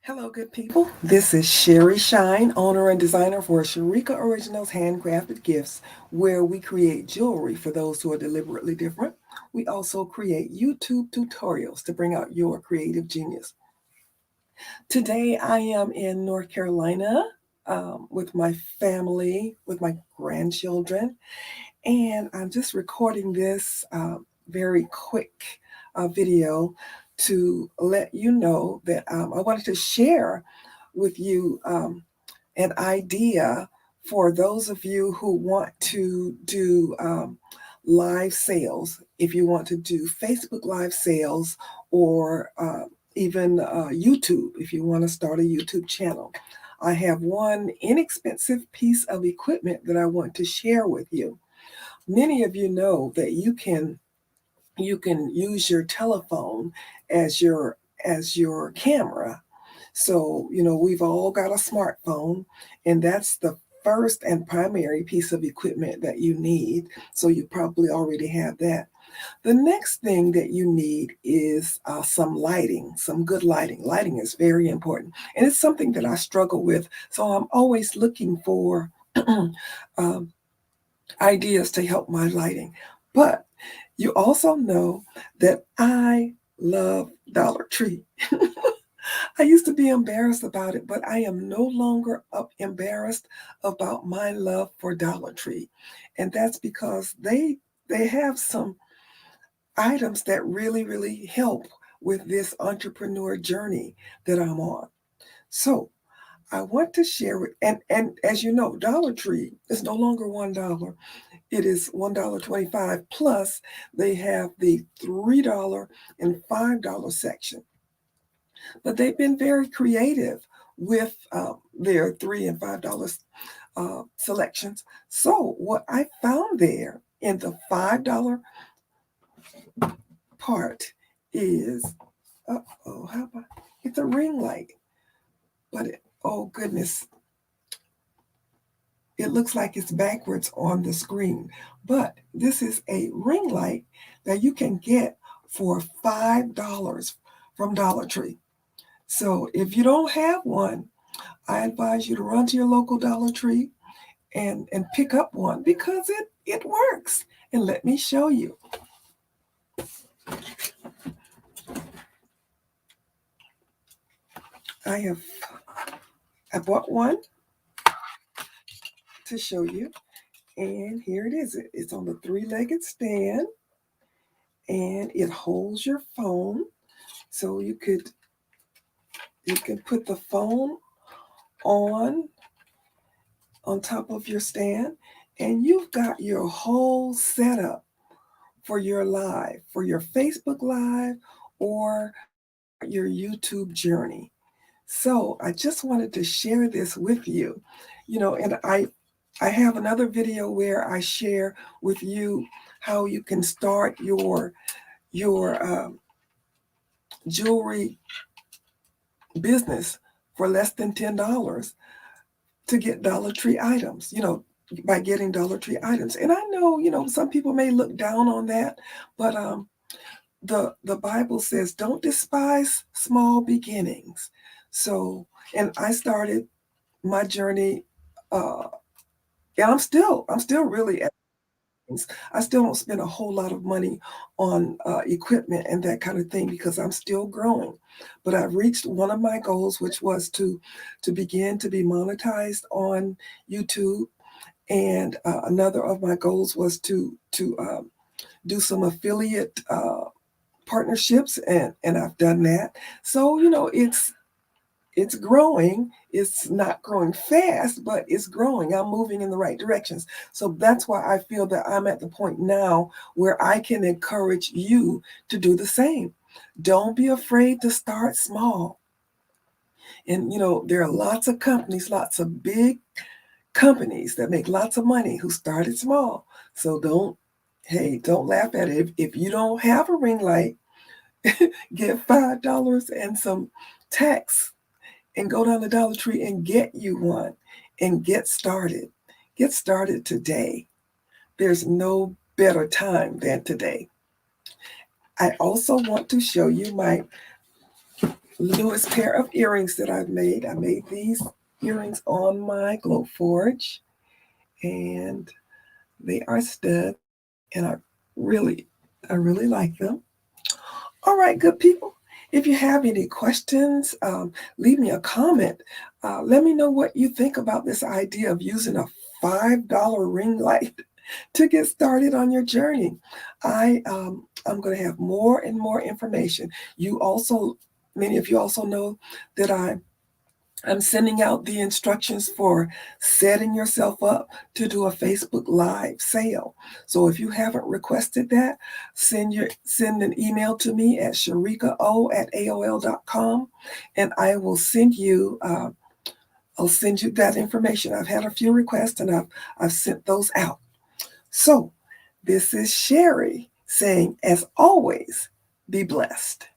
Hello, good people. This is Sherry Shine, owner and designer for Sharika Originals Handcrafted Gifts, where we create jewelry for those who are deliberately different. We also create YouTube tutorials to bring out your creative genius. Today, I am in North Carolina with my family, with my grandchildren, and I'm just recording this very quick video to let you know that I wanted to share with you an idea for those of you who want to do live sales. If you want to do Facebook live sales or even YouTube, if you want to start a YouTube channel. I have one inexpensive piece of equipment that I want to share with you. Many of you know that you can use your telephone as your camera. So, we've all got a smartphone, and that's the first and primary piece of equipment that you need. So you probably already have that. The next thing that you need is some lighting, some good lighting. Lighting is very important, and it's something that I struggle with. So I'm always looking for um, ideas to help my lighting. But you also know that I love Dollar Tree. I used to be embarrassed about it, but I am no longer embarrassed about my love for Dollar Tree. And that's because they have some items that really, really help with this entrepreneur journey that I'm on. So I want to share with, and as you know, Dollar Tree is no longer $1. It is $1.25 plus they have the $3 and $5 section. But they've been very creative with their $3 and $5 selections. So what I found there in the $5 part is, how about, it's a ring light, but oh goodness, it looks like it's backwards on the screen. But this is a ring light that you can get for $5 from Dollar Tree. So if you don't have one, I advise you to run to your local Dollar Tree and pick up one because it works. And let me show you. I have I bought one to show you, and here it is. It's on the three-legged stand, and it holds your phone. So you can put the phone on top of your stand, and you've got your whole setup for your live, for your Facebook live or your YouTube journey. So I just wanted to share this with you, and I have another video where I share with you how you can start your jewelry business for less than $10 to get Dollar Tree items, by getting Dollar Tree items. And I know, some people may look down on that, but the Bible says, don't despise small beginnings. So, and I started my journey, uh, and I'm still really at things. I still don't spend a whole lot of money on equipment and that kind of thing because I'm still growing. But I've reached one of my goals, which was to begin to be monetized on YouTube, and another of my goals was to do some affiliate partnerships, and I've done that. So it's growing. It's not growing fast, but it's growing. I'm moving in the right directions. So that's why I feel that I'm at the point now where I can encourage you to do the same. Don't be afraid to start small. And there are lots of companies, lots of big companies that make lots of money who started small. So don't laugh at it. If you don't have a ring light, get $5 and some tax and go down to Dollar Tree and get you one and get started. Get started today. There's no better time than today. I also want to show you my newest pair of earrings that I've made. I made these earrings on my Glowforge, and they are studs, and really, I really like them. All right, good people. If you have any questions, leave me a comment. Let me know what you think about this idea of using a $5 ring light to get started on your journey. I'm going to have more and more information. Many of you also know that I'm sending out the instructions for setting yourself up to do a Facebook Live sale. So if you haven't requested that, send an email to me at sharikao@aol.com, and I will send you. I'll send you that information. I've had a few requests, and I've sent those out. So this is Sherry saying, as always, be blessed.